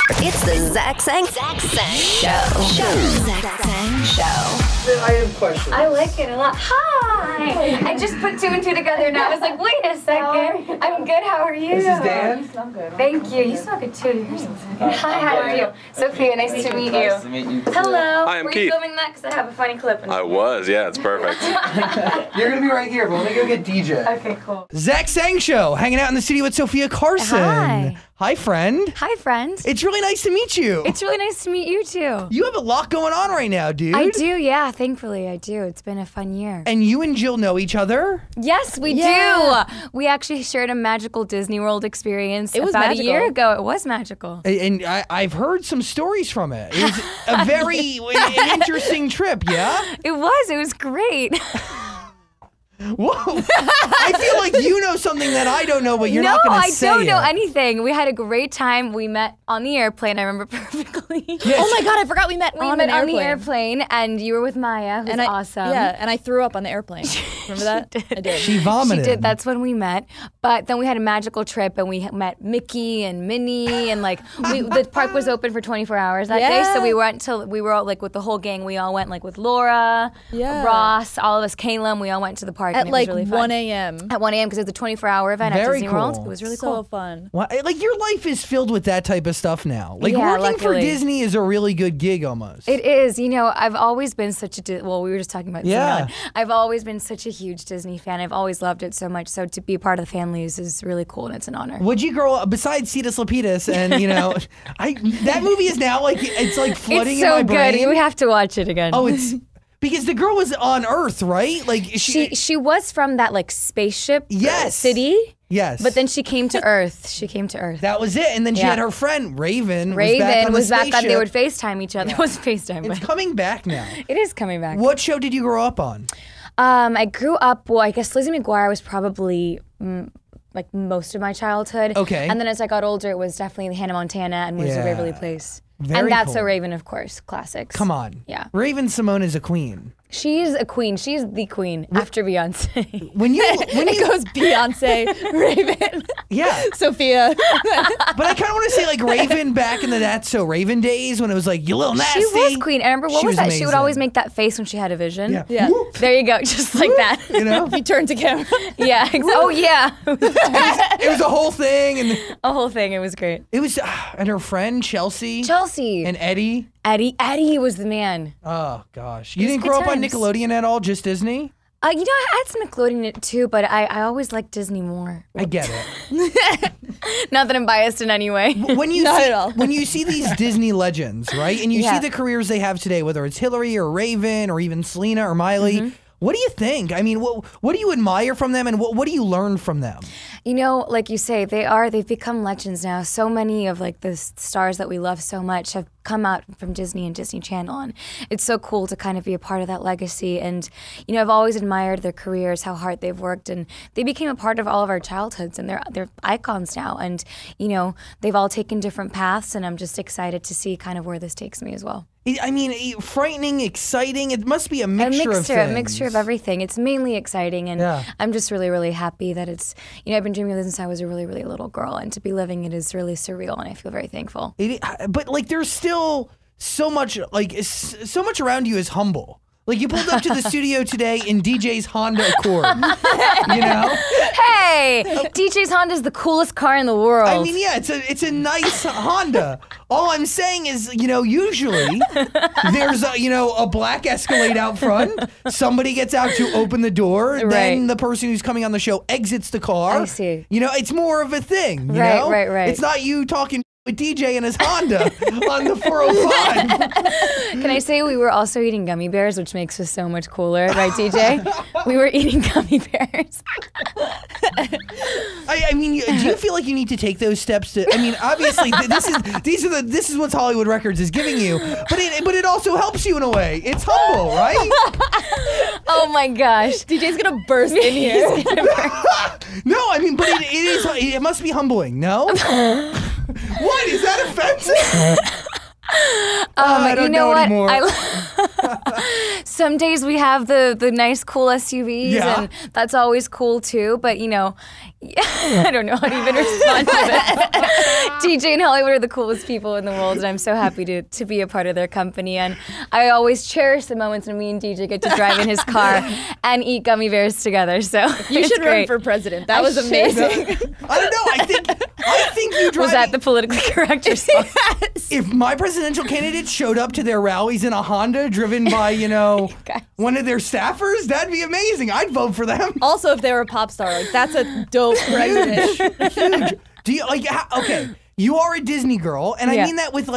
It's the Zach Sang Show. Zach Sang Show. I have questions. I like it a lot. Hi! I just put two and two together and I was like, wait a second. I'm good, how are you? This is Dan. You smell good. Thank you. You smell good too. Hi, how are you? Sophia, nice to meet you. Nice to meet you too. Hello. Hi, I'm Were Keith. you filming that? Because I have a funny clip. I was, yeah, it's perfect. You're gonna be right here, but let me go get DJ. Okay, cool. Zach Sang Show, hanging out in the studio with Sofia Carson. Hi. Hi, friend. Hi, friend. It's really nice to meet you. It's really nice to meet you, too. You have a lot going on right now, dude. I do, yeah. Thankfully, I do. It's been a fun year. And you and Jill know each other? Yes, we do. We actually shared a magical Disney World experience about a year ago. It was magical. And I've heard some stories from it. It was a very an interesting trip, yeah? It was great. Whoa. I feel like you know something that I don't know, but you're not going to say it. No, I don't know anything. We had a great time. We met on the airplane, I remember perfectly. Yes. Oh my God, I forgot we met on an airplane. On the airplane, and you were with Maya, who's awesome. Yeah, and I threw up on the airplane. Remember that? I did. She vomited. She did. That's when we met. But then we had a magical trip, and we met Mickey and Minnie, and like the park was open for 24 hours that day. So we were all like with the whole gang. We all went like with Laura, Ross, all of us, Caleb. We all went to the park. At like really 1 a.m. At 1 a.m. because it was a 24-hour event at Disney World. It was really cool. So fun. Well, like your life is filled with that type of stuff now. Like Yeah, working for luckily. Disney is a really good gig almost. It is. You know, I've always been such a well, we were just talking about Yeah. Disneyland. I've always been such a huge Disney fan. I've always loved it so much. So to be a part of the family is really cool, and it's an honor. Would you grow up besides Cetus Lapidus and you know, that movie is now like it's like flooding It's so in my brain. good. We have to watch it again. Oh, it's because the girl was on Earth, right? Like she was from that like spaceship city. Yes. But then she came to Earth. She came to Earth. That was it. And then she had her friend Raven. Raven was back on They would FaceTime each other. It was FaceTime. It's coming back now. It is coming back. What show did you grow up on? I grew up. Well, I guess Lizzie McGuire was probably like most of my childhood. Okay. And then as I got older, it was definitely Hannah Montana and Where's the Waverly Place. Very and That's cool. So Raven, of course, classics. Come on. Yeah. Raven Simone is a queen. She's a queen. She's the queen after Beyonce. When it goes Beyonce, Raven, Sophia. But I kind of want to say like Raven back in the That's So Raven days when it was like you little nasty. She was queen. And I remember what was that? amazing. She would always make that face when she had a vision. Yeah. There you go, just like that. You know, He turned to camera. Yeah. Oh yeah. it was a whole thing, and A whole thing. It was great. it was and her friend Chelsea And Eddie. Eddie was the man. Oh gosh, you It was didn't good grow up on times. Nickelodeon at all, just Disney. You know, I had some Nickelodeon too, but I always liked Disney more. I get it. Not that I'm biased in any way. When you Not see, at all. when you see these Disney legends, right, and you see the careers they have today, whether it's Hillary or Raven or even Selena or Miley, what do you think? I mean, what do you admire from them, and what do you learn from them? You know, like you say, they've become legends now. So many of like the stars that we love so much have come out from Disney and Disney Channel, and it's so cool to kind of be a part of that legacy. And you know, I've always admired their careers, how hard they've worked, and they became a part of all of our childhoods, and they're icons now. And you know, they've all taken different paths, and I'm just excited to see kind of where this takes me as well. I mean, frightening, exciting. It must be a mixture of things. A mixture of everything. It's mainly exciting, and I'm just really, really happy that it's. You know, I've been dreaming of this since I was a really, really little girl, and to be living it is really surreal, and I feel very thankful. But like, there's still so much, like, so much around you is humble. Like, you pulled up to the studio today in DJ's Honda Accord, you know? Hey, DJ's Honda is the coolest car in the world. I mean, yeah, it's a nice Honda. All I'm saying is, you know, usually there's a black Escalade out front. Somebody gets out to open the door. Then the person who's coming on the show exits the car. I see. You know, it's more of a thing. You know? Right. It's not you talking with DJ and his Honda on the 405. Can I say we were also eating gummy bears, which makes us so much cooler, right, DJ? We were eating gummy bears. I mean, do you feel like you need to take those steps to? I mean, obviously, this is what Hollywood Records is giving you, but it also helps you in a way. It's humble, right? Oh my gosh, DJ's gonna burst in here. No, I mean, but it must be humbling. No. What is that offensive? I don't know anymore. Some days we have the nice, cool SUVs, and that's always cool too. But you know, I don't know how to even respond to this. DJ and Hollywood are the coolest people in the world, and I'm so happy to be a part of their company. And I always cherish the moments when me and DJ get to drive in his car and eat gummy bears together. So You should run for president. That was amazing. I don't know. I think you drive. Was that the politically correct response? Yes. If my presidential candidate showed up to their rallies in a Honda driven by, one of their staffers, that'd be amazing. I'd vote for them. Also, if they were a pop star, like that's a dope president. Huge. Do you okay? You are a Disney girl, and I Yeah. mean that with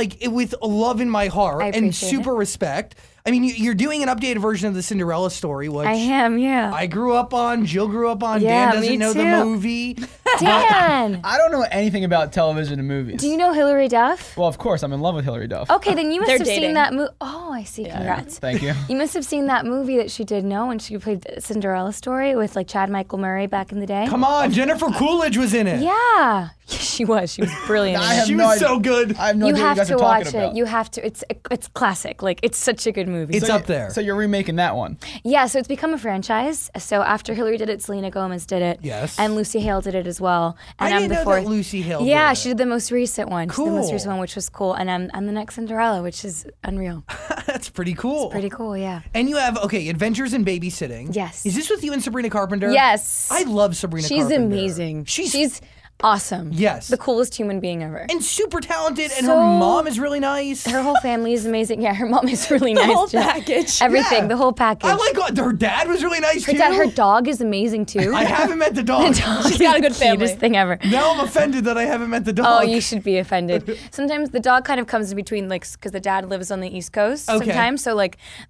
love in my heart I and appreciate super respect. I mean, you're doing an updated version of the Cinderella story, which I am, yeah. I grew up on. Jill grew up on. Yeah, Dan doesn't me know the too. movie. Dan, I don't know anything about television and movies. do you know Hilary Duff? Well, of course, I'm in love with Hilary Duff. Okay, then you must They're have dating. seen that movie. Oh, I see. Congrats. Thank you. You must have seen that movie that she did, no? When she played Cinderella story with Chad Michael Murray back in the day. Come on, Jennifer Coolidge was in it. Yeah. She was. She was brilliant. I have She no was idea. so good. I have no You idea what have you guys to are watch talking it. about. You have to. It's classic. It's such a good movie. It's up there. So you're remaking that one. Yeah, so it's become a franchise. So after Hillary did it, Selena Gomez did it. Yes. And Lucy Hale did it as well. And I I'm didn't the know fourth. that Lucy Hale Yeah, did it. she did the most recent one. She did the most Cool. recent one, which was cool. And I'm the next Cinderella, which is unreal. That's pretty cool. Pretty cool, yeah. And you have, Adventures in Babysitting. Yes. Is this with you and Sabrina Carpenter? Yes. I love Sabrina She's Carpenter. amazing. She's awesome. Yes. The coolest human being ever. and super talented, and So- her mom is really nice. Her whole family is amazing. Yeah, her mom is really nice. The whole Jen. package. Everything, Yeah. the whole package. I like her dad was really nice too. her dog is amazing too. I haven't met the dog. She's got a good family. Cutest thing ever. Now I'm offended that I haven't met the dog. Oh, you should be offended. Sometimes the dog kind of comes in between, because the dad lives on the East Coast. Okay. Sometimes, so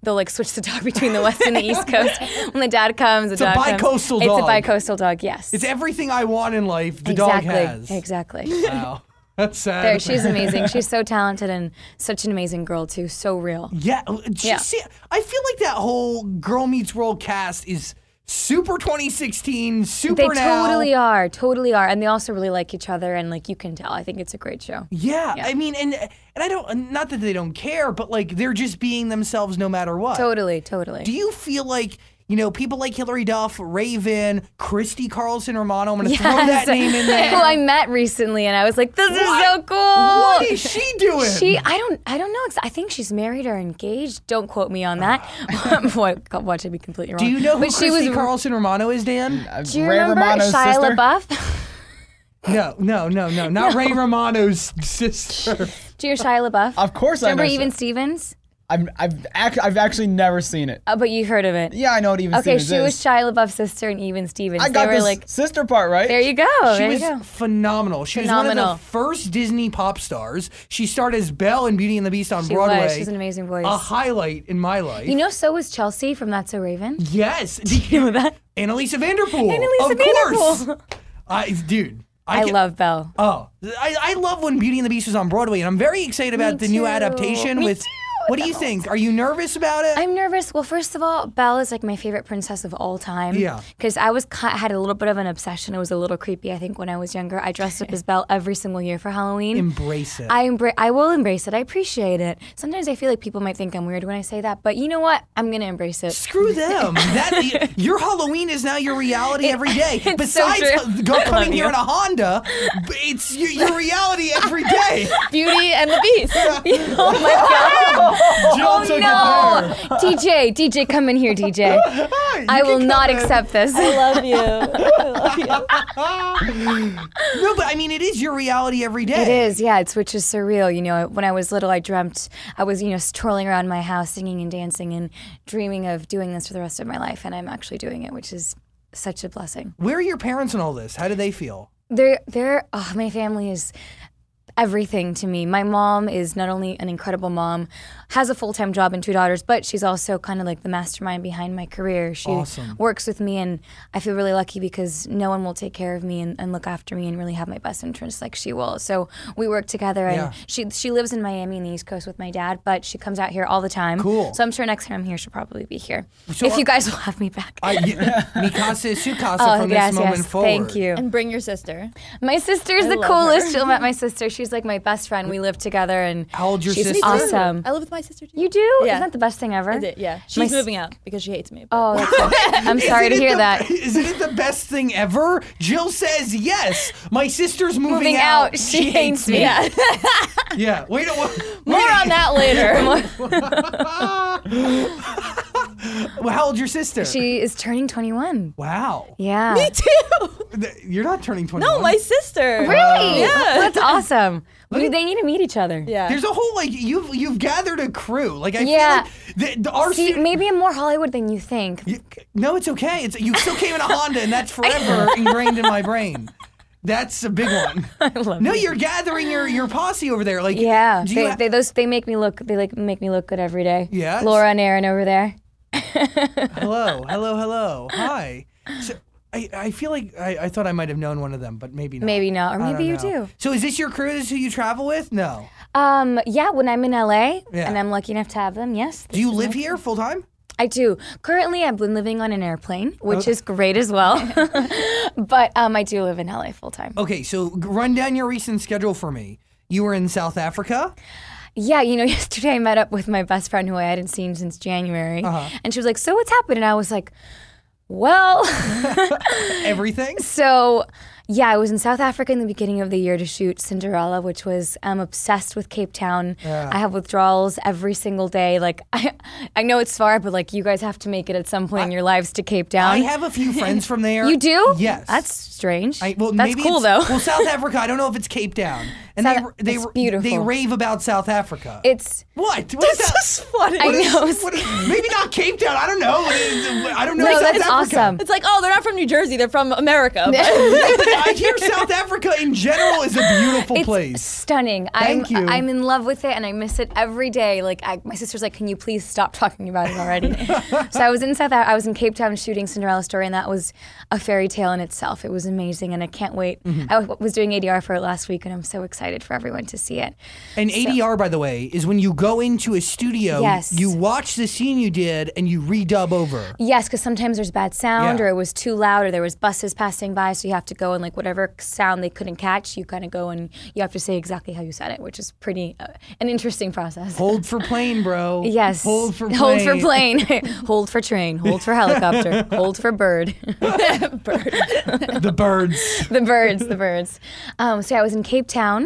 they'll switch the dog between the West and the East Coast. When the dad comes, the It's a dog comes. bi-coastal It's dog. a bi-coastal dog. Yes. It's everything I want in life. The exactly. dog has. Exactly. Wow, that's sad. There, she's amazing. She's so talented and such an amazing girl too. So real. Yeah, Yeah. See, I feel like that whole Girl Meets World cast is super 2016, super They now. totally are, and they also really like each other, and you can tell. I think it's a great show. Yeah, I mean, and I don't, not that they don't care, but they're just being themselves no matter what. Totally. Do you feel like, people like Hilary Duff, Raven, Christy Carlson Romano, I'm going to throw that name in there. Who I met recently, and I was like, "This is so cool." What is she doing? I don't know. I think she's married or engaged. Don't quote me on that. Watch it be completely wrong. Do you know who But Christy Carlson Romano is, Dan? Do you Ray remember Romano's Shia sister? LaBeouf? No, not Ray Romano's sister. Do you know Shia LaBeouf? Of course I know. Remember Even Stevens? I've actually never seen it. But you heard of it. Yeah, I know what Even Okay, Stevens she is. was Shia LaBeouf's sister in Even Stevens. I got they were this sister part right. there you go. She there was you go. phenomenal. She was one Phenomenal. of the first Disney pop stars. She starred as Belle in Beauty and the Beast on She Broadway. was. She's an amazing voice. A highlight in my life. So was Chelsea from That's So Raven. Yes. You know that? Annalisa Vanderpool. Annalisa of course. Vanderpool. Dude. I love Belle. Oh, I love when Beauty and the Beast was on Broadway, and I'm very excited about the new too. adaptation Me with. too. What do you think? Are you nervous about it? I'm nervous. Well, first of all, Belle is my favorite princess of all time. Yeah. Because I had a little bit of an obsession. It was a little creepy, I think, when I was younger. I dressed up as Belle every single year for Halloween. Embrace it. I will embrace it. I appreciate it. Sometimes I feel like people might think I'm weird when I say that, but you know what? I'm gonna embrace it. Screw them. Your Halloween is now your reality every day. It's so Besides true. coming here in a Honda, it's your reality every day. Beauty and the Beast. Oh my god. Jill took No, it DJ, come in here, DJ. there. I will can not come in. accept this. I love you. I love you. No, but I mean, it is your reality every day. It is, yeah. Which is surreal. When I was little, I dreamt I was, strolling around my house, singing and dancing, and dreaming of doing this for the rest of my life. And I'm actually doing it, which is such a blessing. Where are your parents in all this? How do they feel? My family is everything to me. My mom is not only an incredible mom, has a full-time job and 2 daughters, but she's also kind of the mastermind behind my career. She Awesome. works with me, and I feel really lucky because no one will take care of me and look after me and really have my best interests like she will. So we work together, and she lives in Miami in the East Coast with my dad, but she comes out here all the time. Cool. So I'm sure next time I'm here, she'll probably be here. So if you guys will have me back. Mi casa es su casa from this moment forward. Thank you. And bring your sister. My sister's the love coolest. her. Jill met my sister. She's like my best friend. We live together, and How old's your she's sister? awesome. I live with my sister too. You do? Yeah. Isn't that the best thing ever? I did, yeah. She's moving out because she hates me. But. Oh, that's I'm sorry to hear that. Isn't it the best thing ever? Jill says yes. My sister's moving out. She hates me. Yeah. Yeah. Wait. More on that later. Well, how old's your sister? She is turning 21. Wow. Yeah. Me too. You're not turning 21. No, my sister. Really? Yeah. That's awesome. They need to meet each other. Yeah. There's a whole like you've gathered a crew. Like I Yeah. feel like our See, maybe I'm more Hollywood than you think. No, it's okay. You still came in a Honda, and that's forever ingrained in my brain. That's a big one. I love No, it. you're gathering your posse over there. Like Yeah. do you They make me look good every day. Yes? Laura and Aaron over there. hello. Hi. So, I feel like I thought I might have known one of them, but maybe not. Maybe not, or I maybe you don't know. do. So is this your crew? This is who you travel with? No. Yeah, when I'm in LA Yeah. and I'm lucky enough to have them, yes. Do you live here full time? I do. Currently, I've been living on an airplane, which is great as well. But I do live in LA full time. Okay, so run down your recent schedule for me. You were in South Africa. Yeah, yesterday I met up with my best friend who I hadn't seen since January. And she was like, so what's happened? And I was like, well. Everything? So, yeah, I was in South Africa in the beginning of the year to shoot Cinderella, which was, I'm obsessed with Cape Town. Yeah. I have withdrawals every single day. Like, I know it's far, but like, you guys have to make it at some point in your lives to Cape Town. I have a few friends from there. You do? Yes. That's strange. That's That's cool, though. Well, South Africa, I don't know if it's Cape Town. And It's beautiful. they rave about South Africa. It's... What? What is This that? is funny. I know. Maybe not Cape Town. I don't know. I don't know No, South that's Africa. awesome. It's like, oh, they're not from New Jersey. They're from America. But I hear South Africa in general is a beautiful It's place. stunning. Thank you. I'm in love with it, and I miss it every day. Like my sister's like, "Can you please stop talking about it already?" So I was in Cape Town shooting Cinderella story, and that was a fairy tale in itself. It was amazing, and I can't wait. I was doing ADR for it last week, and I'm so excited for everyone to see it. And ADR, by the way, is when you go into a studio, Yes. you watch the scene you did, and you redub over. Yes, because sometimes there's bad sound, Yeah. or it was too loud, or there was buses passing by, so you have to go and like whatever sound they couldn't catch, you kind of go and you have to say exactly how you said it, which is pretty an interesting process. Hold for plane, bro. Yes. Hold for plane. Hold for plane. Hold for train. Hold for helicopter. Hold for bird. The birds. The birds. So yeah, I was in Cape Town.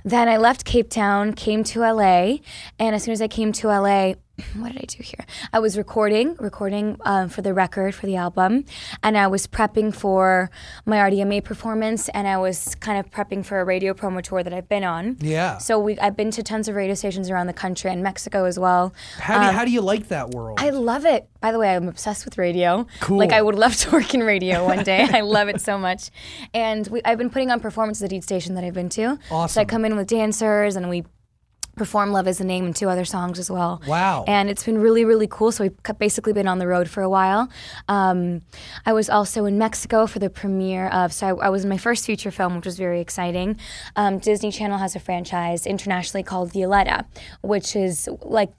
Then I left Cape Town, came to LA, and as soon as I came to LA, what did I do here? I was recording for the record, for the album, and I was prepping for my RDMA performance, and I was kind of prepping for a radio promo tour that I've been on. Yeah. So I've been to tons of radio stations around the country and Mexico as well. How do you like that world? I love it. By the way, I'm obsessed with radio. Cool. Like I would love to work in radio one day. I love it so much. And I've been putting on performances at each station that I've been to. Awesome. So I come in with dancers and we perform Love Is the Name and 2 other songs as well. Wow. And it's been really, really cool. So we've basically been on the road for a while. I was also in Mexico for the premiere of, so I was in my first feature film, which was very exciting. Disney Channel has a franchise internationally called Violetta, which is like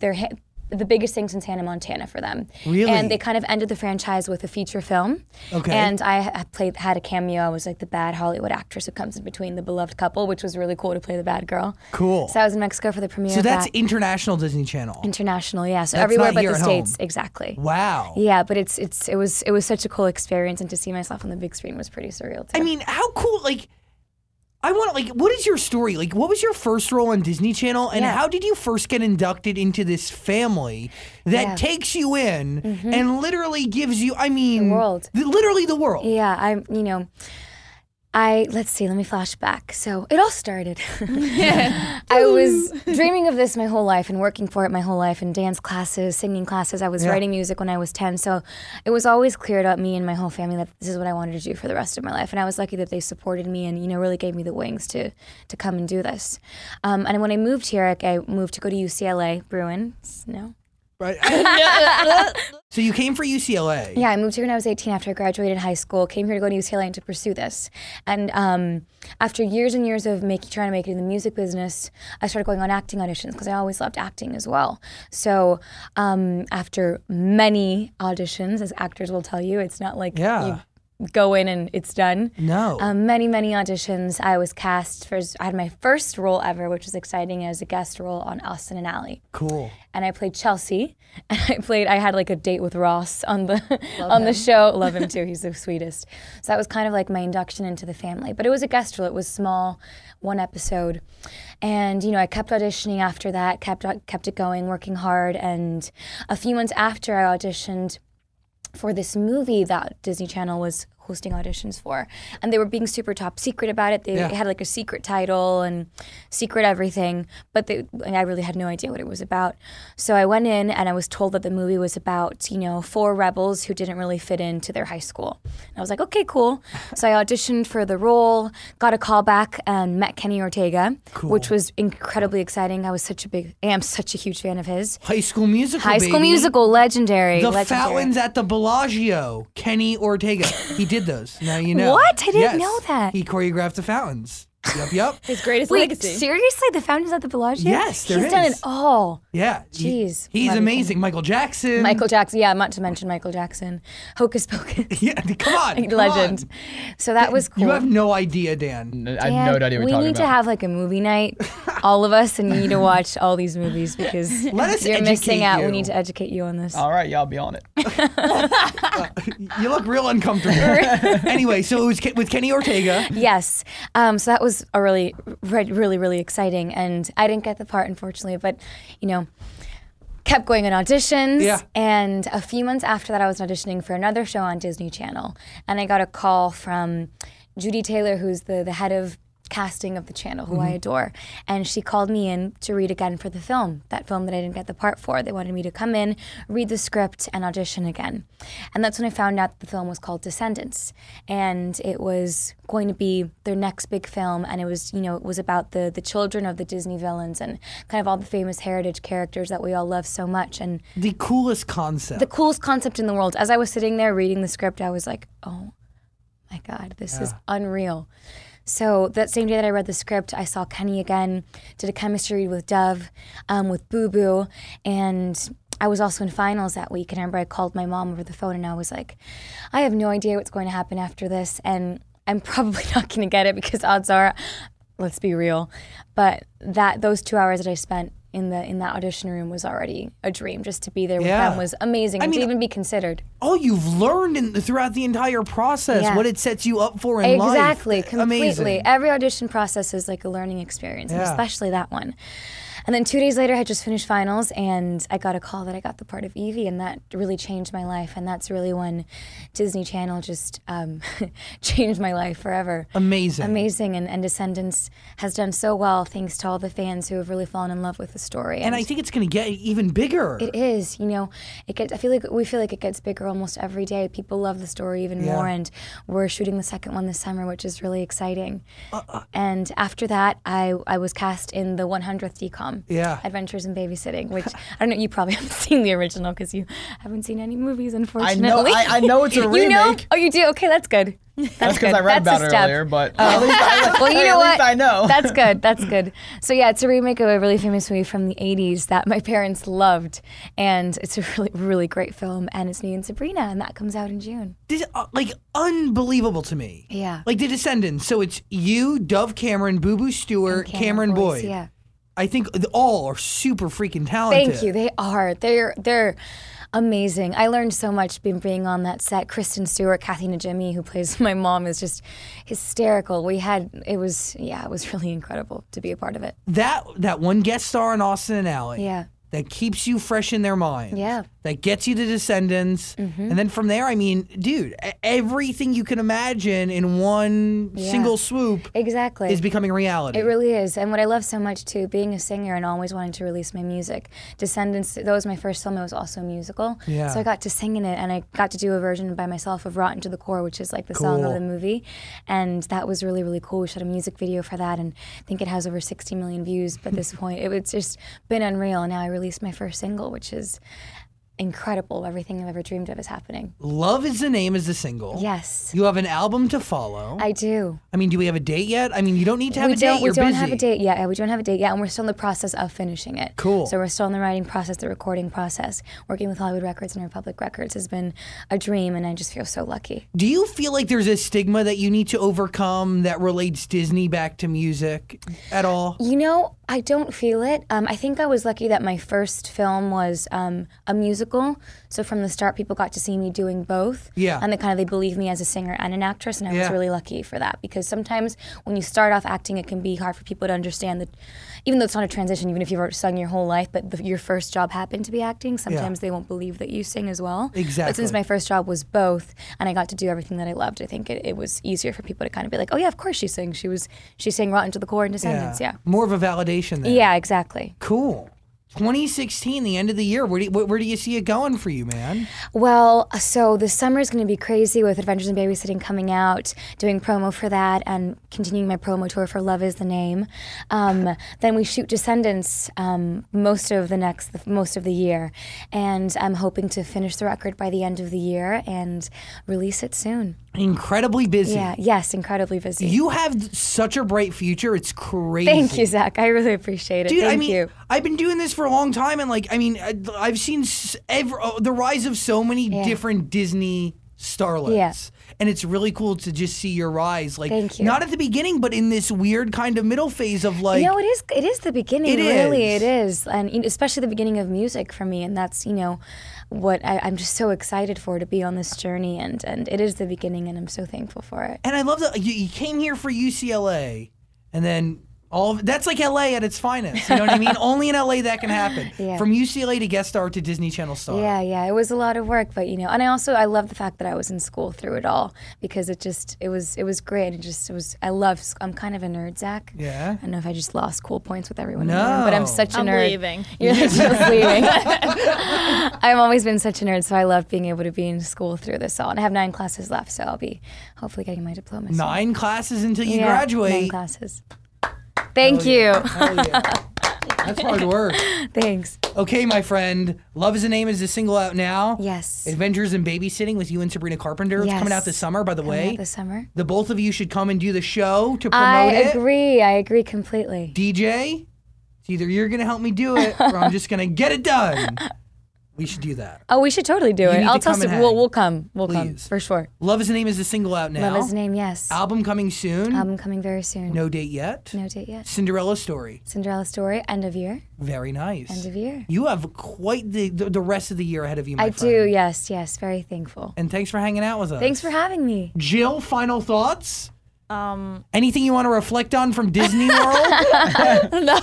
the biggest thing since Hannah Montana for them. Really? And they kind of ended the franchise with a feature film. Okay. And I had a cameo. I was like the bad Hollywood actress who comes in between the beloved couple, which was really cool to play the bad girl. Cool. So I was in Mexico for the premiere So of that's that. international Disney Channel. International, yeah. So That's everywhere not but here the at States. home. Exactly. Wow. Yeah, but it was such a cool experience, and to see myself on the big screen was pretty surreal too. I mean, how cool, like, what is your story? Like, what was your first role on Disney Channel, and Yeah. how did you first get inducted into this family that Yeah. takes you in and literally gives you, I mean... The world. Literally the world. Yeah, let's see, let me flash back. So it all started. I was dreaming of this my whole life and working for it my whole life in dance classes, singing classes. I was writing music when I was 10. So it was always clear to me and my whole family that this is what I wanted to do for the rest of my life. And I was lucky that they supported me and, really gave me the wings to come and do this. And when I moved here, I moved to go to UCLA, Bruins, no? Right. So you came for UCLA. Yeah, I moved here when I was 18 after I graduated high school, came here to go to UCLA and to pursue this. And after years and years of trying to make it in the music business, I started going on acting auditions because I always loved acting as well. So after many auditions, as actors will tell you, it's not like Yeah. you go in and it's done. No. Many I was cast for. I had my first role ever, which was exciting, as a guest role on Austin and Ally. Cool. And I played Chelsea, and I had like a date with Ross on the show. Love him too. He's the sweetest. So that was kind of like my induction into the family. But it was a guest role. It was small, 1 episode. And I kept auditioning after that, kept it going, working hard. And a few months after, I auditioned for this movie that Disney Channel was hosting auditions for, and they were being super top secret about it. They had like a secret title and secret everything, but I really had no idea what it was about. So I went in and I was told that the movie was about 4 rebels who didn't really fit into their high school. And I was like, okay, cool. So I auditioned for the role, got a call back, and met Kenny Ortega, which was incredibly exciting. I am such a huge fan of his. High School Musical, High School Musical, legendary. The fountains at the Bellagio, Kenny Ortega. He did those. Now you know. What? I didn't know that. He choreographed the fountains. Yep. His greatest Wait, legacy. seriously? The fountains at the Bellagio? Yes, there He's done is. it all. Yeah. Jeez. He's Love amazing. him. Michael Jackson. Yeah, not to mention Michael Jackson. Hocus Pocus. Yeah, come on. Legend. So that was cool. You have no idea, Dan. I have no idea what you're talking about. We need to have like a movie night, all of us, and you need to watch all these movies because Let us you're missing educate out. you. We need to educate you on this. All right, yeah, I'll be on it. You look real uncomfortable. Anyway, so it was with Kenny Ortega. Yes. So that was a really, really exciting. And I didn't get the part, unfortunately, but, kept going on auditions. Yeah. And a few months after that, I was auditioning for another show on Disney Channel. And I got a call from Judy Taylor, who's the head of casting of the channel, who I adore. And she called me in to read again for the film, that film that I didn't get the part for. They wanted me to come in, read the script, and audition again. And that's when I found out that the film was called Descendants. And it was going to be their next big film. And it was, it was about the children of the Disney villains and kind of all the famous heritage characters that we all love so much. And The coolest concept. the coolest concept in the world. As I was sitting there reading the script, I was like, oh my God, this is unreal. So that same day that I read the script, I saw Kenny again, did a chemistry read with Dove, with Boo Boo, and I was also in finals that week. And I remember I called my mom over the phone and I was like, I have no idea what's going to happen after this, and I'm probably not going to get it because odds are, let's be real, but those 2 hours that I spent in that audition room was already a dream. Just to be there with them was amazing. And to even be considered. All you've learned throughout the entire process, what it sets you up for in life. Exactly, completely. Amazing. Every audition process is like a learning experience, and especially that one. And then 2 days later, I had just finished finals, and I got a call that I got the part of Evie, and that really changed my life. And that's really when Disney Channel just changed my life forever. Amazing. And Descendants has done so well, thanks to all the fans who have really fallen in love with the story. And I think it's going to get even bigger. It is. We feel like it gets bigger almost every day. People love the story even more, and we're shooting the second one this summer, which is really exciting. And after that, I was cast in the 100th DCOM. Adventures in Babysitting, which I don't know, you probably haven't seen the original because you haven't seen any movies, unfortunately. I know it's a remake. You know? Oh, you do? Okay, that's good. That's because I read about it earlier, but at least well, you know what? I know. That's good. That's good. So yeah, it's a remake of a really famous movie from the 80s that my parents loved, and it's a really, really great film, and it's me and Sabrina, and that comes out in June. This unbelievable to me. Yeah. Like The Descendants. So it's you, Dove Cameron, Boo Boo Stewart, Cameron Boyd. Yeah. I think all are super freaking talented. Thank you. They are. They're amazing. I learned so much being on that set. Kristen Stewart, Kathy Najimy, who plays my mom, is just hysterical. It was really incredible to be a part of it. That one guest star in Austin and Ally. Yeah. That keeps you fresh in their mind. Yeah. That gets you to Descendants. And then from there, I mean, dude, everything you can imagine in one single swoop exactly is becoming reality. It really is. And what I love so much, too, being a singer and always wanting to release my music, Descendants, that was my first film. It was also a musical. Yeah. So I got to sing in it, and I got to do a version by myself of Rotten to the Core, which is like the song of the movie. And that was really, really cool. We shot a music video for that, and I think it has over 60 million views at this point. It's just been unreal. And now I released my first single, which is incredible. Everything I've ever dreamed of is happening. Love is the Name is the single. Yes. You have an album to follow. I do. I mean, do we have a date yet? I mean, you don't need to have a date. We You're don't busy. have a date yet. We don't have a date yet, and we're still in the process of finishing it. Cool. So we're still in the writing process, the recording process. Working with Hollywood Records and Republic Records has been a dream, and I just feel so lucky. Do you feel like there's a stigma that you need to overcome that relates Disney back to music at all? You know, I don't feel it. I think I was lucky that my first film was a musical. So from the start, people got to see me doing both. Yeah. And they believed me as a singer and an actress, and I was really lucky for that. Because sometimes when you start off acting, it can be hard for people to understand that, even though it's not a transition, even if you've sung your whole life, but your first job happened to be acting, sometimes they won't believe that you sing as well. Exactly. But since my first job was both, and I got to do everything that I loved, I think it was easier for people to kind of be like, oh yeah, of course she sings. She sang Rotten to the Core in Descendants, yeah. More of a validation there. Yeah, exactly. Cool. 2016, the end of the year. Where do you see it going for you, man? Well, so the summer is going to be crazy with Adventures in Babysitting coming out, doing promo for that, and continuing my promo tour for Love is the Name. Then we shoot Descendants most of the year, and I'm hoping to finish the record by the end of the year and release it soon. Incredibly busy. Yeah, yes, incredibly busy. You have such a bright future. It's crazy. Thank you, Zach. I really appreciate it. Dude, Thank you. I've been doing this for a long time, and I've seen the rise of so many different Disney starlets. Yeah. And it's really cool to just see your rise. Thank you. Not at the beginning, but in this weird kind of middle phase of it is the beginning. It is. And especially the beginning of music for me. And that's, what I'm just so excited for, to be on this journey. And it is the beginning, and I'm so thankful for it. And I love that you came here for UCLA, and then that's like LA at its finest. You know what I mean? Only in LA that can happen. Yeah. From UCLA to guest star to Disney Channel star. Yeah. It was a lot of work, but and I love the fact that I was in school through it all, because it was great. I'm kind of a nerd, Zach. Yeah. I don't know if I just lost cool points with everyone, No. but I'm such a nerd. I'm leaving. You're just leaving. I've always been such a nerd, so I love being able to be in school through this all. And I have 9 classes left, so I'll be hopefully getting my diploma soon. 9 classes until you Yeah, graduate. 9 classes. Thank you. Hell yeah. That's hard work. Thanks. Okay, my friend. Love is the Name is the single out now. Yes. Adventures in Babysitting with you and Sabrina Carpenter. It's Yes. coming out this summer, by the way. Out this summer. The both of you should come and do the show to promote it. I agree completely. DJ, it's either you're going to help me do it or I'm just going to get it done. We should do that. Oh, we should totally do it. need I'll to come tell and you. hang. We'll come. We'll come Please. for sure. Love is the Name is the single out now. Love is the Name, yes. Album coming soon. Album coming very soon. No date yet. No date yet. Cinderella Story. Cinderella Story, end of year. Very nice. End of year. You have quite the rest of the year ahead of you, my I friend. do, yes. Very thankful. And thanks for hanging out with us. Thanks for having me. Jill, final thoughts? Anything you want to reflect on from Disney World? No.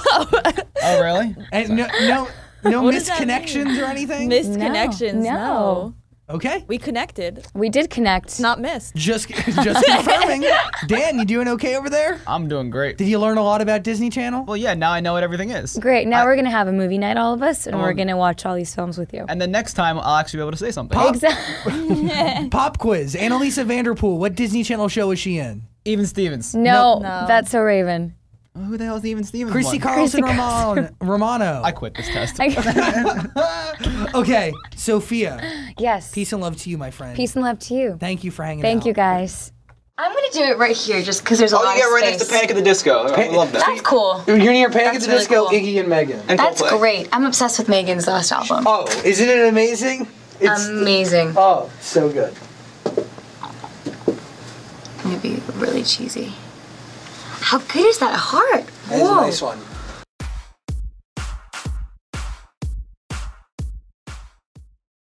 Oh, really? And no What does that misconnections or anything? Missed connections. No. Okay. We connected. We did connect. Not missed. Just confirming. Dan, you doing okay over there? I'm doing great. Did you learn a lot about Disney Channel? Well, yeah, now I know what everything is. Great. Now we're going to have a movie night, all of us, and we're going to watch all these films with you. And then next time, I'll actually be able to say something. Exactly. Pop quiz. Annalisa Vanderpool, what Disney Channel show is she in? Even Stevens. No, No. that's so Raven. Who the hell is Even Stevens? Christy one? Carlson Christy Romano. I quit this test. Okay, Sophia. Yes. Peace and love to you, my friend. Peace and love to you. Thank you for hanging out. Thank you, guys. I'm going to do it right here just because there's a lot of space. Oh, you get right next to Panic at the Disco. I love that. That's cool. You're near Panic at That's the really Disco, cool. Iggy and Megan. And That's Coldplay. great. I'm obsessed with Megan's last album. Oh, isn't it amazing? It's Amazing. Oh, so good. Maybe really cheesy. How good is that heart? That is a nice one.